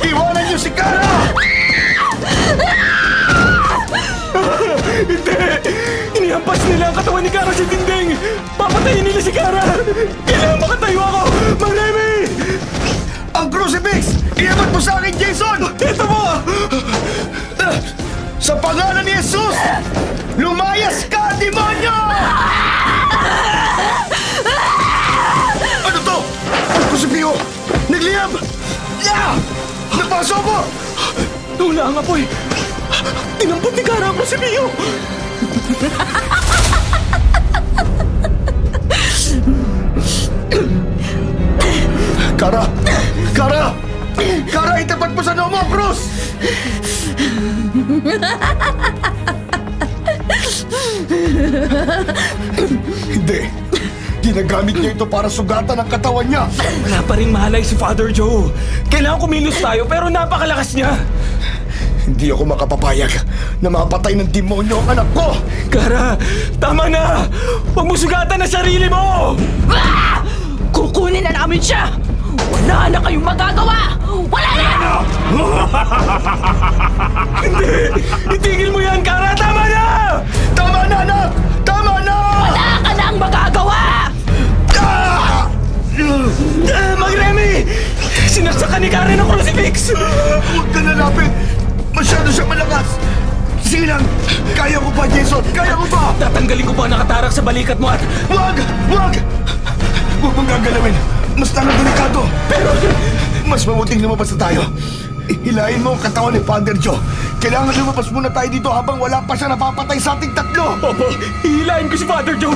iwanan niyo si Kara! Hindi! Inihampas nila ang katawan ni Kara sa dingding! Papatayin nila si Kara! Kailangan makatayo ako! Mang Remy! Ang crucifix! Iabot mo sa akin, Jason! Ito mo! Sa pangalan ni Jesus, lumayas ka, demonyo! Ano to? Ang crucifix! Nagliyab! Napaso ko! Nawala ang apoy! Tinampot ni Kara ang crucifix! Kara! Kara! Kara, itapat mo sa noo mo, Cruz! Hindi. Ginagamit niya ito para sugatan ang katawan niya. Wala pa rin mahalay si Father Joe. Kailangan kumilos tayo pero napakalakas niya. Hindi ako makapapayag na mapatay ng demonyo ang anak ko! Kara, tama na! Huwag mo sugatan ang sarili mo! Ah! Kukunin na namin siya! Wala na kayong magagawa! Wala na! Hindi! Itigil mo yan, Kara! Tama na! Tama na, anak! Tama na! Wala ka nang magagawa! Mang Remy! Sinaksakan ni Kara ng crucifix! Huwag ka nalapit! Masyado siyang malakas! Sige lang! Kaya ko pa, Jason! Kaya ko pa! Tatanggalin ko pa ang nakatarak sa balikat mo at... Wag! Wag! Huwag mong gagalawin! Mas tanong delikado! Pero mas mabuting lumabas na tayo! Hilahin mo ang katawan ni Father Joe! Kailangan lumabas muna tayo dito habang wala pa siya napapatay sa ating tatlo! Opo, hihilahin ko si Father Joe!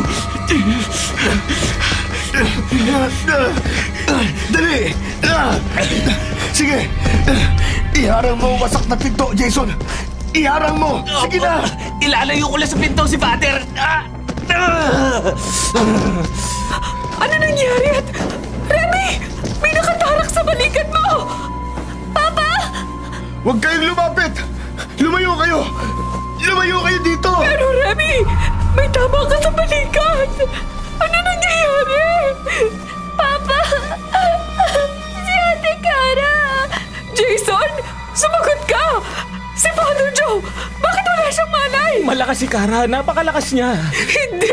Dali! Sige! Iharang mo wasak na pinto, Jason! Iharang mo! Sige na! Ilalayo ko lang sa pinto si Father! Ano nangyari? Remy! May nakatarak sa balikat mo! Papa! Huwag kayong lumapit! Lumayo kayo! Lumayo kayo dito! Pero Remy, may tama ka sa balikat! Ano nangyayari? Papa! Si Ate Cara! Jason, sumagot ka! Si Father Joe, bakit wala siyang malay? Malakas si Cara, napakalakas niya. Hindi!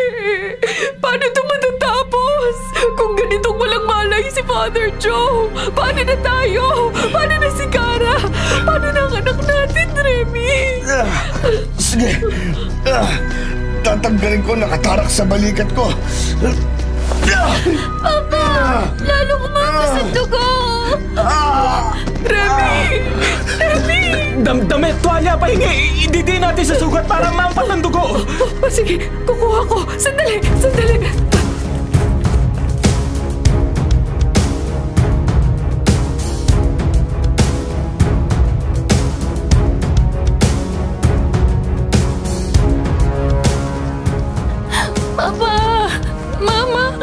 Paano ito matatapos? Kung ganitong walang malay si Father Joe, paano na tayo? Paano na si Cara? Paano na ang anak natin, Remy? Sige! Tatanggalin ko nakatarak sa balikat ko. Papa! Lalo kumapos ang dugo! Remy! Remy! Damit, tuwalya, pahingi! Ididi natin sa sugat para mampat ang dugo! Sige, kukuha ko! Sandali! Sandali! Papa! Mama!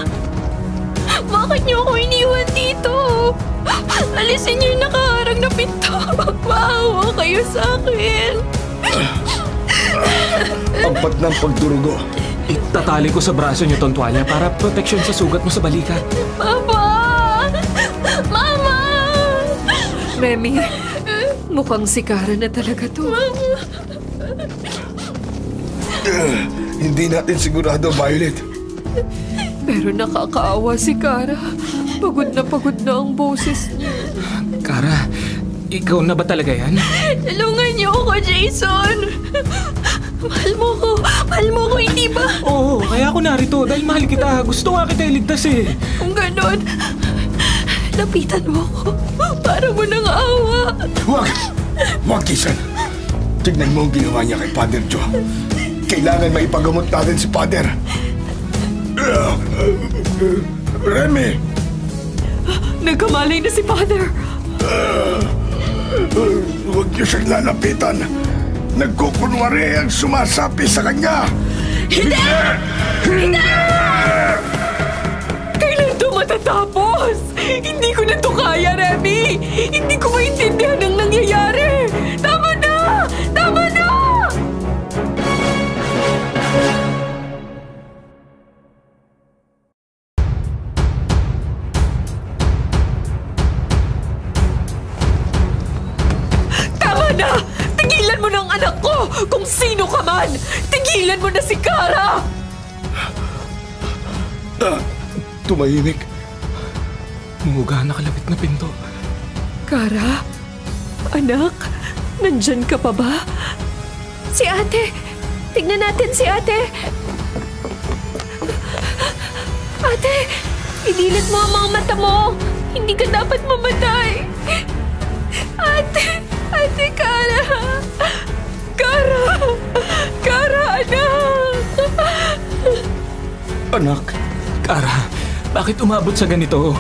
Bakit niyo ako iniwan dito? Alisin niyo yung nakaharang na pinto. Maawa kayo sa akin. Ampat ng pagdurugo. Itatali ko sa braso niyo tong tuwalya para proteksyon sa sugat mo sa balikat. Papa! Mama! Remy, mukhang si Cara na talaga to. Hindi natin sigurado, Violet. Pero nakakaawa si Cara. Pagod na ang boses niya. Cara, ikaw na ba talaga yan? Tulungan niyo ako, Jason! Mahal mo ko! Mahal mo ko, hindi ba? Oo, kaya ako narito dahil mahal kita. Gusto nga kita iligtas eh. Kung ganon, lapitan mo ko para mo nang awa. Huwag! Huwag, Jason! Tignan mo ang ginawa niya kay Father Joe. Kailangan maipagamot natin si Father. Remy! Nagkamalay na si Father. Huwag niyo siyang lalapitan. Nagkukunwari ang sumasapi sa kanya. Hindi! Hindi! Kailan ito matatapos? Hindi ko na ito kaya, Remy! Hindi ko maintindihan ang nangyayari! Tama na! Tama na! Tigilan mo ng anak ko! Kung sino ka man! Tigilan mo na si Cara! Tumahimik. Umuga na kalapit na pinto. Cara? Anak? Nandyan ka pa ba? Si ate! Tignan natin si ate! Ate! Idilat mo ang mga mata mo! Hindi ka dapat mamatay! Ate! Ate Cara! Cara! Cara, anak! Anak, Cara, bakit umabot sa ganito?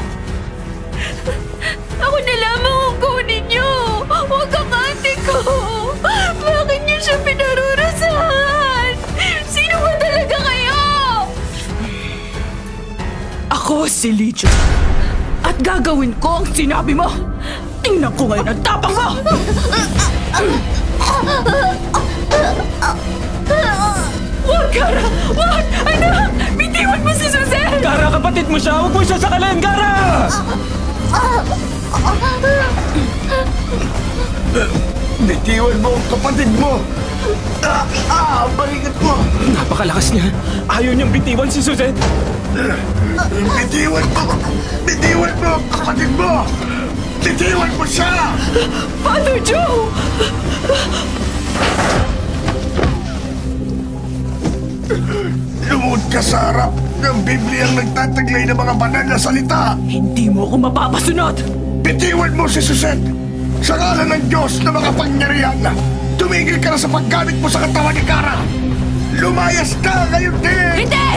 Ako na lamang ang kunin niyo! Huwag ang ate ko! Bakit niyo siya pinarurusahan? Sino ba talaga kayo? Ako si Legion. At gagawin ko ang sinabi mo. Tingnan ko ngayon ang tapang mo! Huwag, Cara! Huwag! Anak! Bitiwan mo si Suzanne! Cara, kapatid mo siya! Huwag mo siya sakalin, Cara! Bitiwan mo ang kapatid mo! Balikat mo! Napakalakas niya. Ayaw niyang bitiwan si Suzette. Bitiwan mo! Bitiwan mo ang kapatid mo! Bitiwan mo siya! Father Joe! Lumuhod ka sa harap ng Bibliang nagtataglay ng mga banal na salita! Hindi mo ako mapapasunod! Bitiwan mo si Suzette! Sa ngalan ng Diyos na makapangyarihan! Tumigil ka na sa paggamit mo sa katawan ni Kara! Lumayas ka ngayon din! Hindi!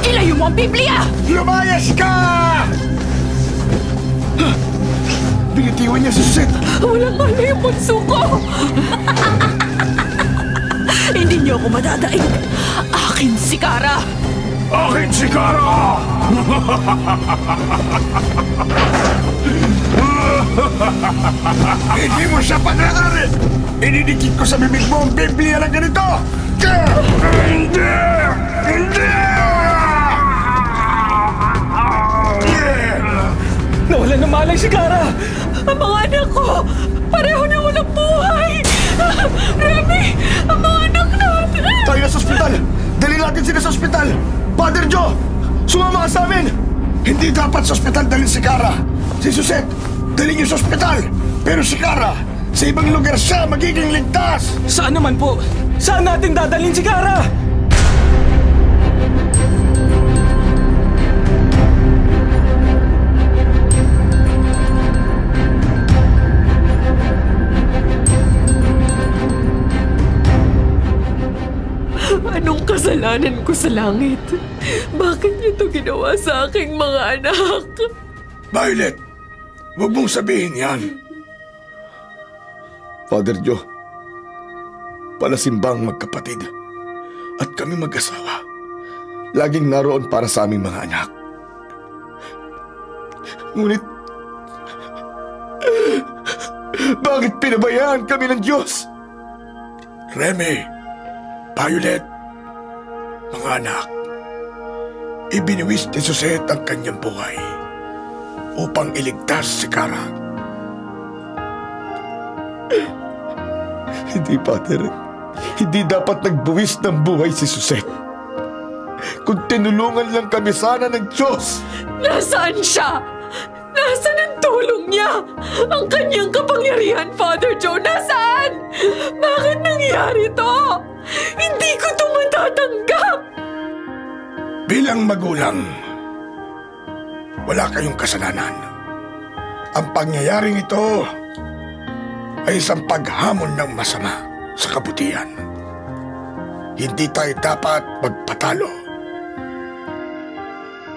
Ilayo mo ang Biblia! Lumayas ka! Binitiwan niya si Seth. Walang mali yung bunso ko! Hindi niyo ako madadaig. Akin si Kara! Akin si Kara! Hindi mo siya pag-aaral! Inidikit ko sa bibig mo ang Biblia na ganito! Hindi! Hindi! Nawalan ng malay si Kara! Ang mga anak ko! Pareho na walang buhay! Remy! Ang mga anak natin! Tayo na sa ospital! Dali natin sila sa ospital! Father Joe! Sumama ka sa amin! Hindi dapat sa ospital dalhin si Kara! Si Suzette, dalhin niyo sa ospital! Pero si Kara, sa ibang lugar siya magiging ligtas! Saan naman po? Saan natin dadalhin si Kara? Anong kasalanan ko sa langit? Bakit niyo ito ginawa sa aking mga anak? Violet, huwag mong sabihin yan. Father Joe, palasimbang magkapatid at kami mag-asawa. Laging naroon para sa aming mga anak. Ngunit, bakit pinabayaan kami ng Diyos? Remy, Violet, mga anak, ibiniwis ni Suzette ang kanyang buhay upang iligtas si Kara. Hindi, Pater. Hindi dapat nagbuwis ng buhay si Suzette. Kung tinulungan lang kami sana ng Diyos. Nasaan siya? Nasaan ang tulong niya? Ang kanyang kapangyarihan, Father Joe, nasaan? Bakit nangyari to? Hindi ko ito matatanggap! Bilang magulang, wala kayong kasalanan. Ang pangyayaring ito ay isang paghamon ng masama sa kabutihan. Hindi tayo dapat magpatalo.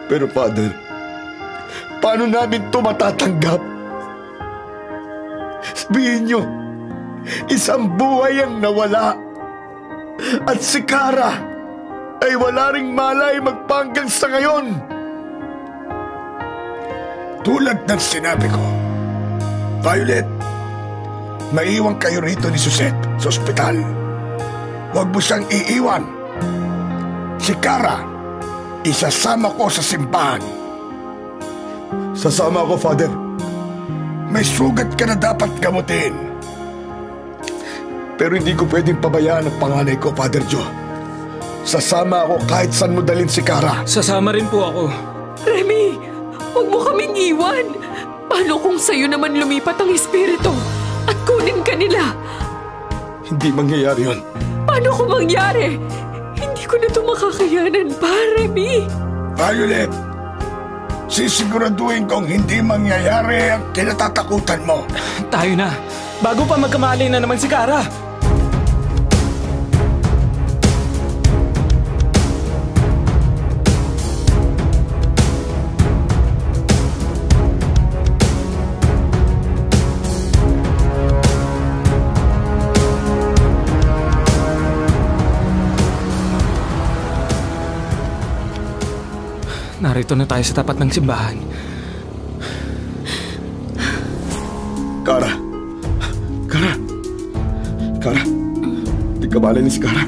Pero Father, paano namin ito matatanggap? Sabihin niyo, isang buhay ang nawala. At si Kara ay wala ring malay magpanggang sa ngayon. Tulad ng sinabi ko, Violet, maiwan kayo rito ni Suzette sa ospital. Huwag mo siyang iiwan. Si Kara, isasama ko sa simbahan. Sasama ako, Father. May sugat ka na dapat gamutin. Pero hindi ko pwedeng pabayaan ang panganay ko, Father Joe. Sasama ako kahit saan mo dalhin si Kara. Sasama rin po ako. Remy, huwag mo kaming iwan. Paano kung sa'yo naman lumipat ang espiritu at kunin ka nila? Hindi mangyayari yun. Paano kung mangyari? Hindi ko na ito makakayanan pa, Remy. Violet, sisiguraduhin kong hindi mangyayari ang kinatatakutan mo. Tayo na. Bago pa magkamali na naman si Kara. Narito na tayo sa tapat ng simbahan. Kara! Kara! Kara! Di ka malay ni si Kara.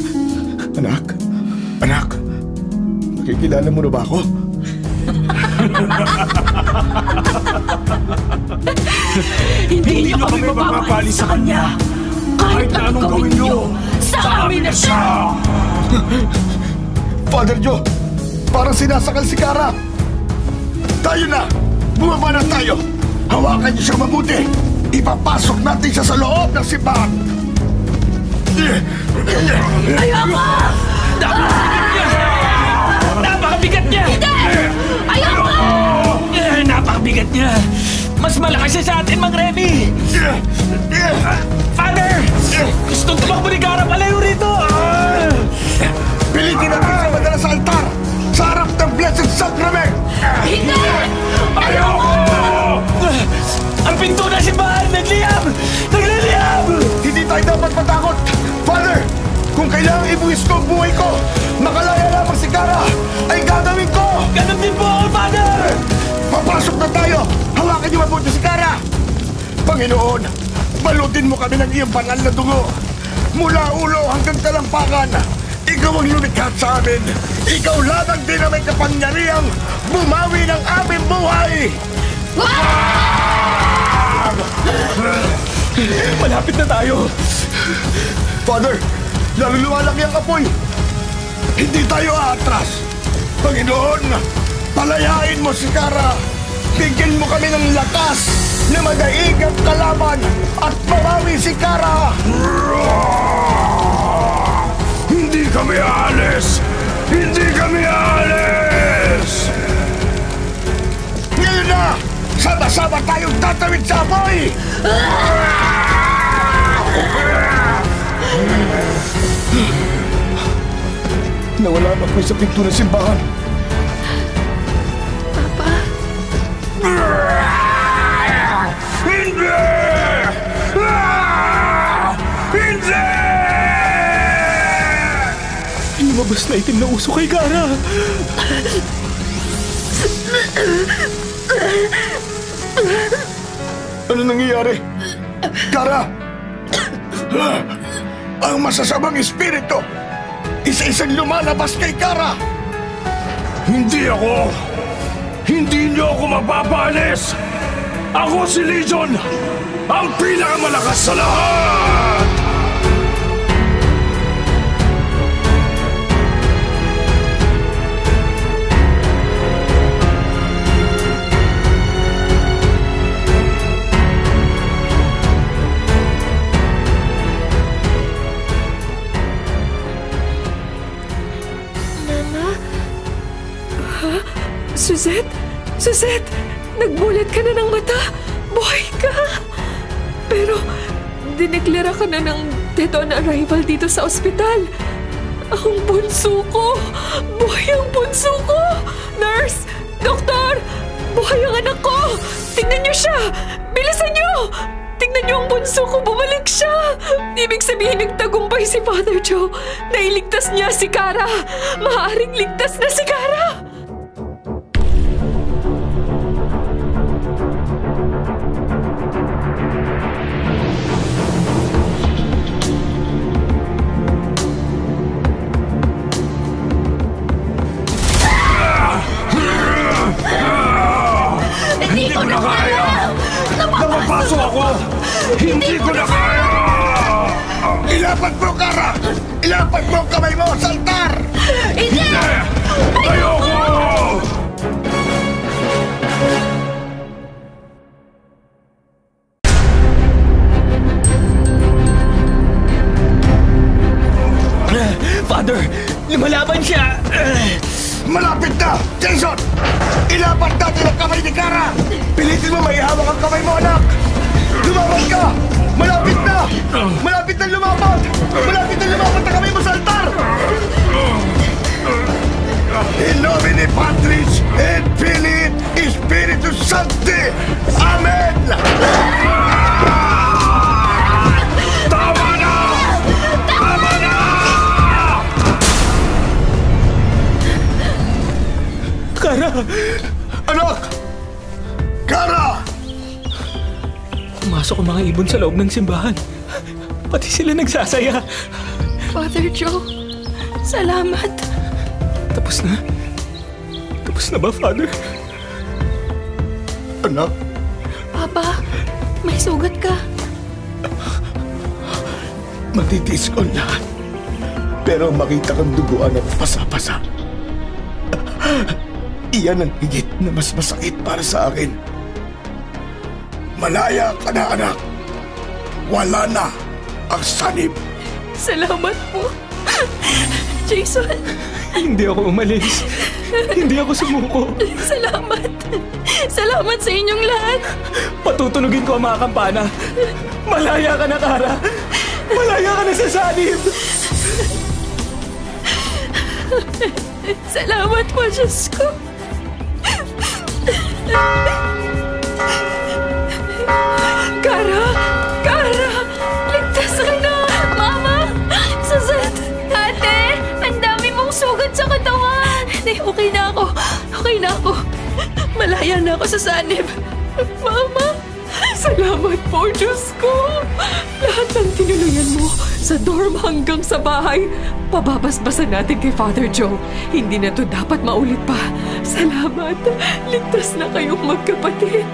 Anak! Anak! Nakikilala mo na ba ako? Hindi niyo kami mapapali sa kanya. Kahit na anong gawin niyo, sa amin na siya! Father Joe! Parang sinasakal si Kara! Tayo na! Bumaba na tayo! Hawakan niyo siya mabuti! Ipapasok natin siya sa loob ng simbahan! Ayoko! Napakabigat niya! Hindi! Ayoko! Napakabigat niya! Mas malakas siya sa atin, Mang Remy! Father! Gusto tumakbo ni Kara palayo rito! Pilitin natin siya madala sa altar! Sa harap ng Blessed Sacrament! Hindi! Ayoko! Ang pinto na simbahan! Nagliyab! Nagliliyab! Hindi tayo dapat matakot! Father! Kung kailangang ibuwis ko ang buhay ko, makalaya lamang si Kara, ay gagawin ko! Ganun din po ako, Father! Papasok na tayo! Hawakan niyo mabuti si Kara! Panginoon, balutin mo kami ng iyong banal na dugo. Mula ulo hanggang talampakan, ikaw ang lumikha sa amin. Ikaw lamang din ang may kapangyarihang bumawi ng aming buhay! Malapit na tayo! Father, lalo lumalaki ang apoy. Hindi tayo aatras. Panginoon, palayain mo si Kara. Bigyan mo kami ng lakas na madaig ang kalaban at mabawi si Kara. Hindi kami aalis! Hindi kami aalis! Ngayon na, sama-sama tayong tatawid sa apoy. Nawala na po sa pinto ng simbahan. Papa? Hindi! Hindi! Lumabas na itim na uso kay Kara! Ano nangyayari? Kara! Ang masasamang espiritu! Isa-isang lumalabas kay Kara! Hindi ako! Hindi niyo ako mapapalis! Ako si Legion! Ang pinakamalakas sa lahat! Suzette? Suzette! Nagbulat ka na ng mata! Buhay ka! Pero, dineklara ka na ng dead on arrival dito sa ospital. Ang bunso ko! Buhay ang bunso ko! Nurse! Doktor! Buhay ang anak ko! Tingnan niyo siya! Bilisan niyo! Tingnan niyo ang bunso ko! Bumalik siya! Ibig sabihin nagtagumpay si Father Joe. Nailigtas niya si Kara! Maaaring ligtas na si Kara! Hindi ko na kaya! Napapasok ako! Hindi ko na kaya! Ilapat mo, Kara! Ilapat mo ang kamay mo sa altar! Hindi! Ayoko! Father, lumalaban siya! Malapit na! Jason! Ilapat natin ang kamay ni Kara! Pilitin mo maihawak ang kamay mo, anak! Lumaban ka! Malapit na! Malapit na lumaban! Malapit na lumaban ang kamay mo sa altar! In nomine Patris et Filii Spiritus Sancti! Amen! Tama na! Tama na! Kara! Anak! Kara! Pumasok ang mga ibon sa loob ng simbahan. Pati sila nagsasaya. Father Joe, salamat. Tapos na? Tapos na ba, Father? Anak? Papa, may sugat ka. Matitiis ko ang lahat. Pero makita kang duguan at pasa-pasa. Iyan ang higit na mas masakit para sa akin. Malaya ka na, anak. Wala na ang sanib. Salamat po. Jason. Hindi ako umalis. Hindi ako sumuko. Salamat. Salamat sa inyong lahat. Patutunugin ko ang mga kampana. Malaya ka na, Kara. Malaya ka na sa sanib. Salamat po, Diyos ko. Kara! Kara! Ligtas ka na! Mama! Suzette! Ate! Ang dami mong sugat sa katawan! Okay na ako. Okay na ako. Malaya na ako sa sanib. Mama! Salamat po, Diyos ko! Lahat ng tinuluyan mo, sa dorm hanggang sa bahay, pababasbasan natin kay Father Joe. Hindi na to dapat maulit pa. Salamat! Ligtas na kayong magkapatid.